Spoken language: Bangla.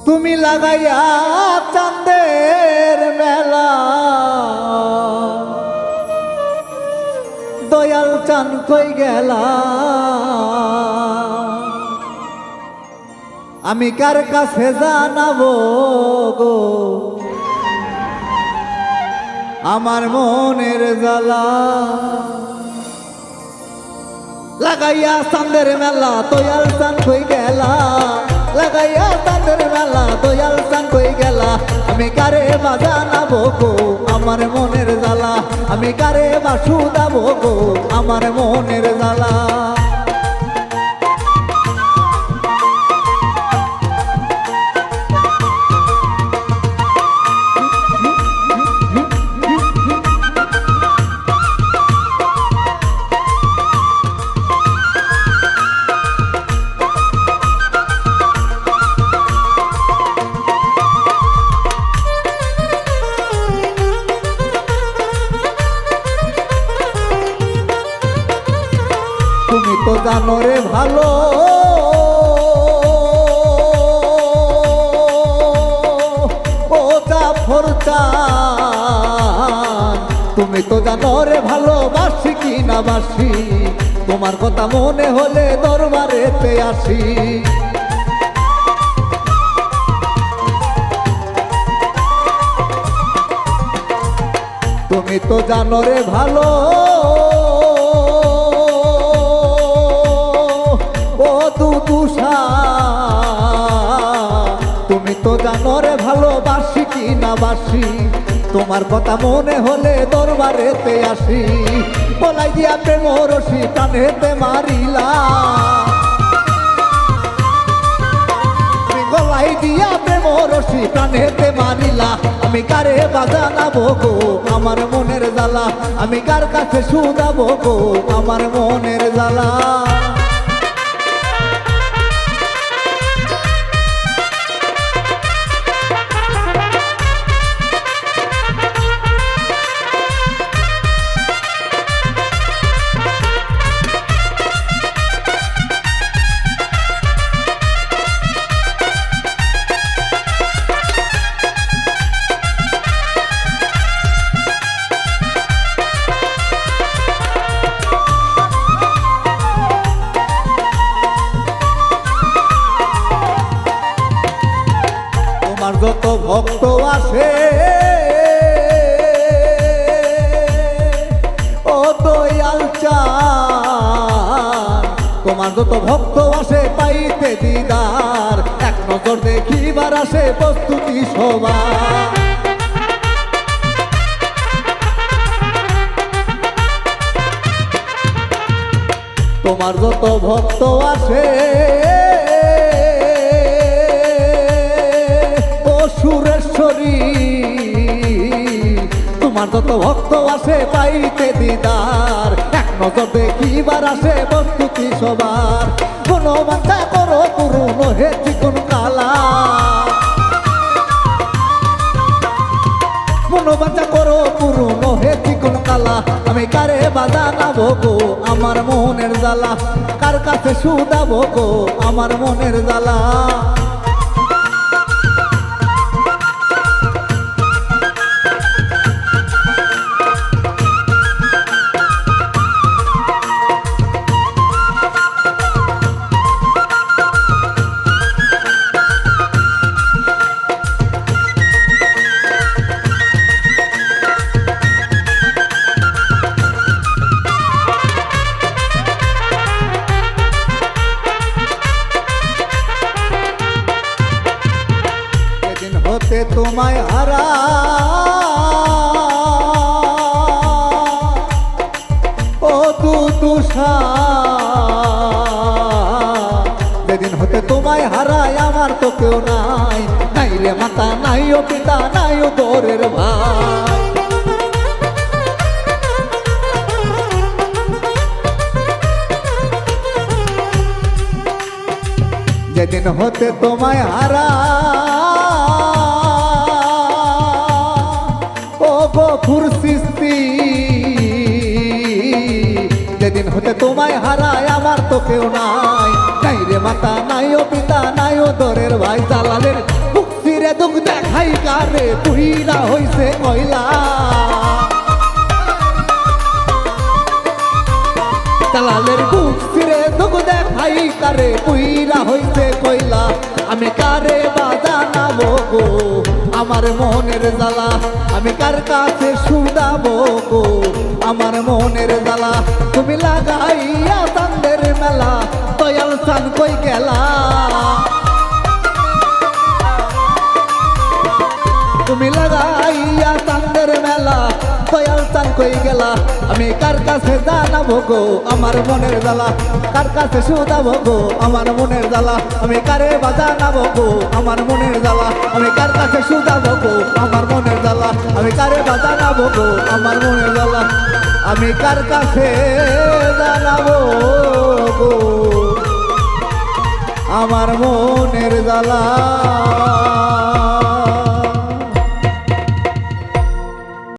তুমি লাগাইয়া চাঁদের মেলা, দয়াল চান কই গেলা। আমি কার কাছে জানাবো গো আমার মনের জ্বালা। লাগাইয়া চাঁদের মেলা, দয়াল চান কই গেলা। লাগাইয়া চাঁদের মেলা, দয়াল চান কই গেলা। আমি কারে বা জানাবো গো আমার মনের জ্বালা। আমি কারে বা শুধাবো গো আমার মনের জ্বালা। তুমি তো জানো রে ভালো ও জাফর চান, তুমি তো জানো রে ভালোবাসি কি না বাসি। তোমার কথা মনে হলে দরবারেতে আসি। তুমি তো জানো রে ভালো তুমি তো জানো রে ভালোবাসি কি না বাসি। তোমার কথা মনে হলে দরবারেতে আসি। বলাই দিয়া প্রেম রশি টানেতে মারিলা, গলাই দিয়া প্রেম রশি টানেতে মারিলা। আমি কারে বাজানাবো গো আমার মনের জ্বালা। আমি কার কাছে শুধাবো গো আমার মনের জ্বালা। তোমার যত ভক্ত আসে ও দয়াল চান, তোমার যত ভক্ত আসে পাইতে দিদার। এক নজর দেখিবার আসে প্রস্তুতি সবার। তোমার যত ভক্ত আসে সুরেশ্বরী, তোমার যত ভক্ত আসে পাইতে দিদার। এক নজর দেখিবার আসে প্রস্তুতি সবার। কোনো বাঞ্ছা করো পূরণ হে চিকন কালা, কোনো বাঞ্ছা করো পূরণ হে চিকন কালা। আমি কারে বাজানাবো গো আমার মনের জ্বালা। কার কাছে শুধাবো গো আমার মনের জ্বালা। হতে তোমায় হারা ও দুদুষা, যেদিন হতে তোমায় হারায় আমার তো কেউ নাই। নাই রে মাতা, নাই ও পিতা, নাই ও দরের ভাই। যেদিন হতে তোমায় হারা ও গফুর সৃষ্টি, যেদিন হতে তোমায় হারায় আমার তো কেউ নাই। নাই রে মাতা নাই ও পিতা নাই ও দরের ভাই জালালের বুক চিরে দুঃখ দেখাই কারে পুইরা হইছে কয়লা জালালের বুক চিরে দুঃখ দেখাই কারে পুইরা হইছে কয়লা আমি কারে বাজানাবো গো আমার মনের জ্বালা আমি কার কাছে শুধাবো গো আমার মনের জ্বালা তুমি লাগাইয়া চাঁদের মেলা দয়াল চান কই গেলা তুমি লাগাইয়া চাঁদের মেলা দয়াল চান কই গেলা আমি কার কাছে জানাবো গো আমার মনের জ্বালা কার কাছে শুধাবো গো আমার মনের জ্বালা আমি কারে বাজানাবো গো আমার মনের জ্বালা আমি কার কাছে শুধাবো গো আমার মনের জ্বালা আমি কারে বাজানাবো গো আমার মনের জ্বালা আমি কার কাছে জানাবো গো আমার মনের জ্বালা